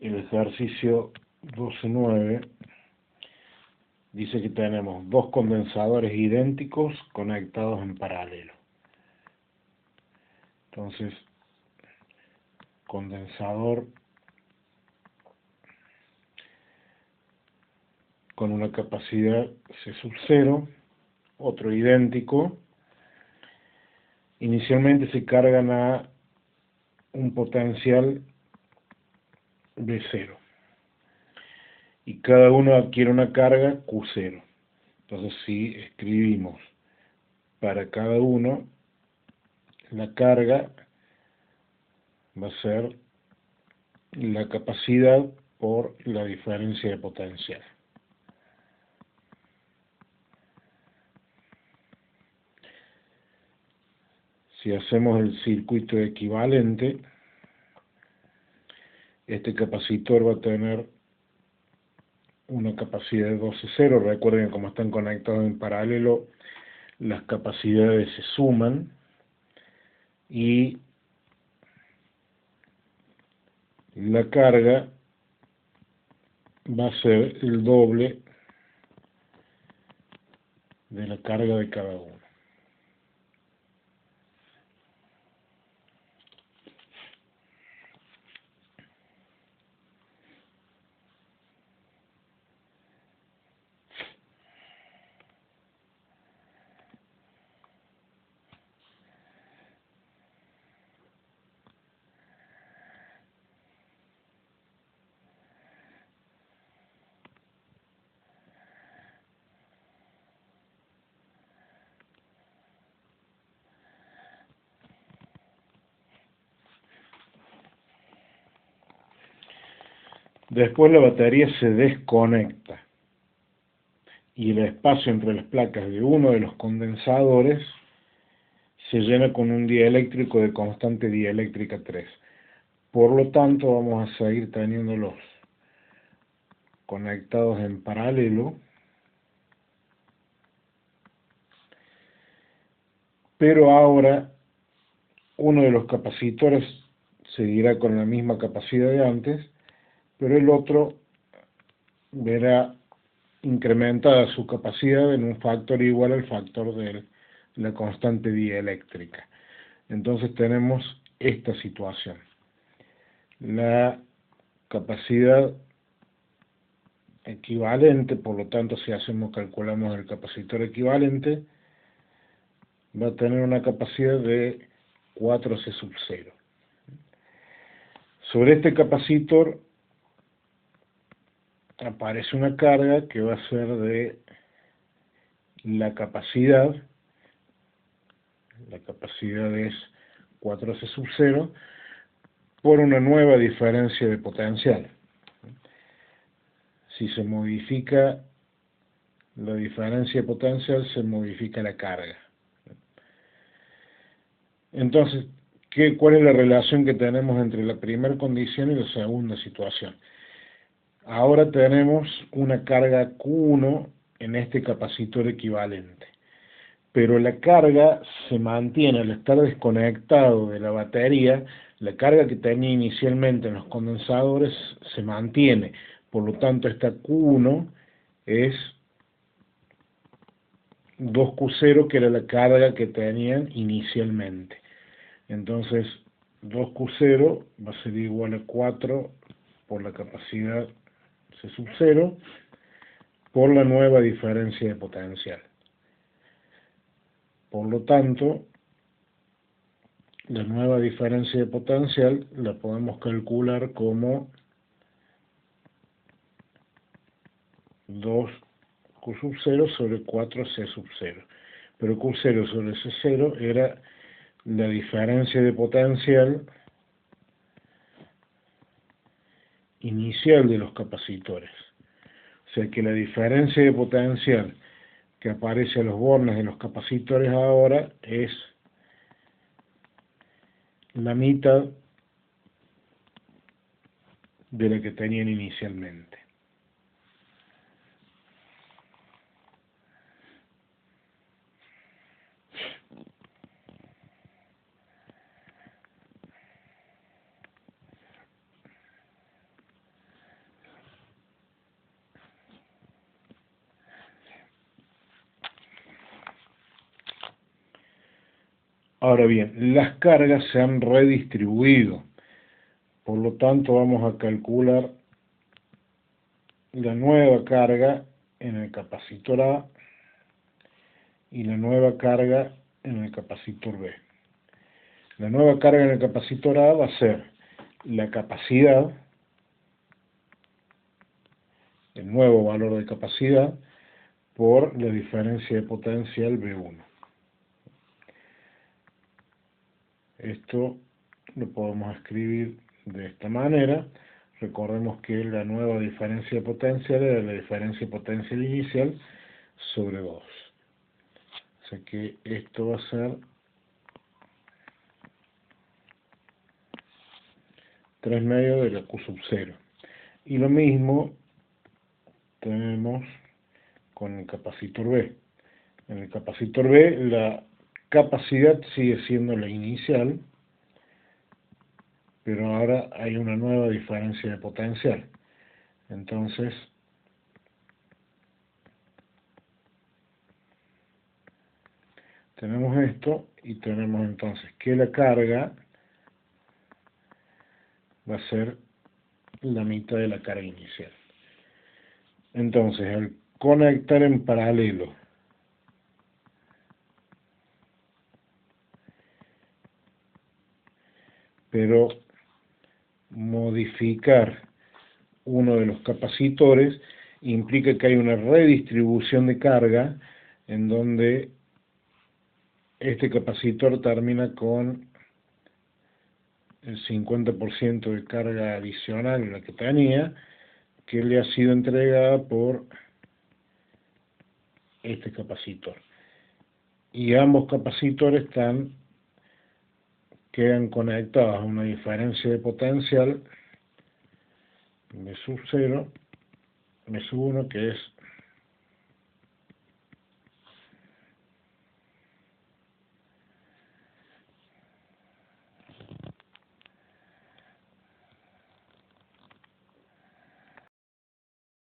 el ejercicio 12.9 dice que tenemos dos condensadores idénticos conectados en paralelo. Entonces, condensador con una capacidad C sub 0, otro idéntico. Inicialmente se cargan a un potencial de 0 y cada uno adquiere una carga Q0. Entonces, si escribimos para cada uno, la carga va a ser la capacidad por la diferencia de potencial. Si hacemos el circuito equivalente, este capacitor va a tener una capacidad de 12,0. Recuerden que como están conectados en paralelo, las capacidades se suman y la carga va a ser el doble de la carga de cada uno. Después la batería se desconecta y el espacio entre las placas de uno de los condensadores se llena con un dieléctrico de constante dieléctrica 3. Por lo tanto, vamos a seguir teniéndolos conectados en paralelo, pero ahora uno de los capacitores seguirá con la misma capacidad de antes, pero el otro verá incrementada su capacidad en un factor igual al factor de la constante dieléctrica. Entonces tenemos esta situación. La capacidad equivalente, por lo tanto, si calculamos el capacitor equivalente, va a tener una capacidad de 4C sub 0. Sobre este capacitor aparece una carga que va a ser de la capacidad es 4C sub 0 por una nueva diferencia de potencial. Si se modifica la diferencia de potencial, se modifica la carga. Entonces, ¿cuál es la relación que tenemos entre la primera condición y la segunda situación? Ahora tenemos una carga Q1 en este capacitor equivalente, pero la carga se mantiene al estar desconectado de la batería. La carga que tenía inicialmente en los condensadores se mantiene, por lo tanto esta Q1 es 2Q0, que era la carga que tenían inicialmente. Entonces 2Q0 va a ser igual a 4 por la capacidad C sub 0 por la nueva diferencia de potencial. Por lo tanto, la nueva diferencia de potencial la podemos calcular como 2Q sub 0 sobre 4C sub 0. Pero Q0 sobre C0 era la diferencia de potencial inicial de los capacitores. O sea que la diferencia de potencial que aparece a los bornes de los capacitores ahora es la mitad de la que tenían inicialmente. Ahora bien, las cargas se han redistribuido, por lo tanto vamos a calcular la nueva carga en el capacitor A y la nueva carga en el capacitor B. La nueva carga en el capacitor A va a ser la capacidad, el nuevo valor de capacidad, por la diferencia de potencial B1. Esto lo podemos escribir de esta manera. Recordemos que la nueva diferencia de potencial era la diferencia de potencial inicial sobre 2. O sea que esto va a ser 3 medios de la Q sub 0. Y lo mismo tenemos con el capacitor B. En el capacitor B la capacidad sigue siendo la inicial, pero ahora hay una nueva diferencia de potencial. Entonces, tenemos esto y tenemos entonces que la carga va a ser la mitad de la carga inicial. Entonces, al conectar en paralelo pero modificar uno de los capacitores implica que hay una redistribución de carga en donde este capacitor termina con el 50% de carga adicional a la que tenía, que le ha sido entregada por este capacitor. Y ambos capacitores quedan conectados a una diferencia de potencial B sub 0, B sub 1, que es